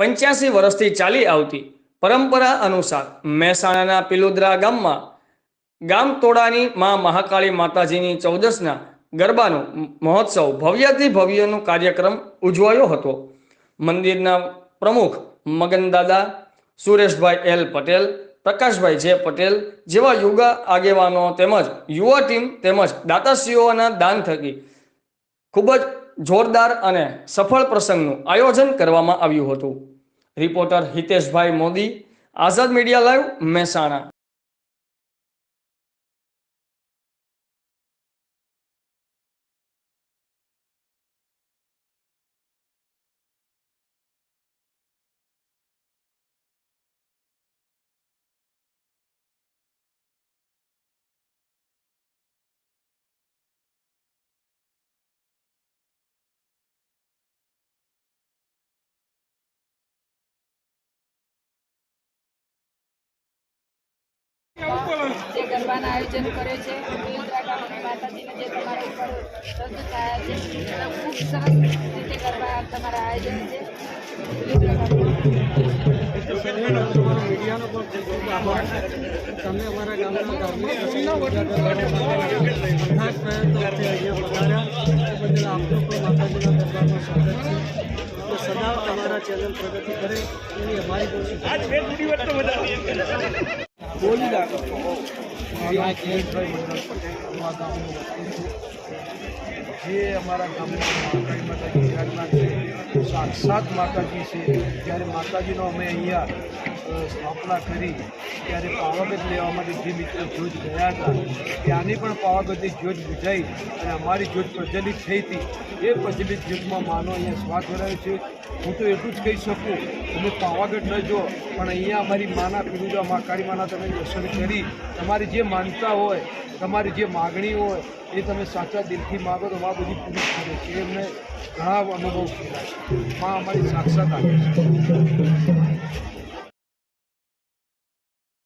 85 વર્ષથી ચાલી આવતી પરંપરા અનુસાર મહેસાણાના પિલુદ્રા ગામમાં ગામ તોડાની મા મહાકાળી માતાજીની ચૌદસના ગરબાનો મહોત્સવ ભવ્યથી ભવ્યનો કાર્યક્રમ ઉજવાયો હતો। મંદિરના પ્રમુખ મગનદાદા, સુરેશભાઈ એલ પટેલ, પ્રકાશભાઈ જે પટેલ જેવા યુવા આગેવાનો તેમજ યુવા ટીમ તેમજ દાતાશ્રીઓના દાન થકી ખૂબ જ જોરદાર અને સફળ પ્રસંગનું આયોજન કરવામાં આવ્યું હતું। રિપોર્ટર હિતેશભાઈ મોદી, આઝાદ મીડિયા લાઈવ, મહેસાણા। જે ગરબાના આયોજન કરે છે પિલુદ્રા ગામની માતાજીને જે તમારા ઉપર શ્રદ્ધા થયા છે ખૂબ સરસ રીતે ગરબા તમારા આયોજન છે મીડિયાનો પણ ખૂબ ખૂબ આભાર। તમે અમારા ગામના ખાસ પ્રયત્નોથી અહીંયા પધાર્યા એ બદલ આપનો પણ માતાજીના દરબારમાં સ્વાગત છે। તો સદા તમારા ચેનલ પ્રગતિ કરે એવી અમારી પણ બોલી લાગો જે અમારા ગામમાં માતાજી વિરાજમાન છે, સાક્ષાત માતાજી છે। જ્યારે માતાજીનો અમે અહીંયા સ્થાપના કરી ત્યારે પાવાગઢ લેવા માટે જે મિત્રો જ્યોત ગયા હતા ત્યાંની પણ પાવાગઢની જ્યોત બુઝાઈ અને અમારી જ્યોત પ્રજ્વલિત થઈ હતી। એ પ્રજ્વલિત જ્યોતમાં માનો અહીંયા સ્વાદ ધરાવ્યો છે। હું તો એટલું જ કહી શકું, તમે પાવાગઢ ન જો પણ અહીંયા અમારી માના પિલુદ્રા મહાકાળી માના તમે દર્શન કરી તમારી જે માનતા હોય, તમારી જે માગણી હોય એ તમે સાચા દિલથી માગો તો મા બધી પૂરી કરે છે। એમને ઘણા અનુભવ થયા છે। મા અમારી સાક્ષાત આવે છે।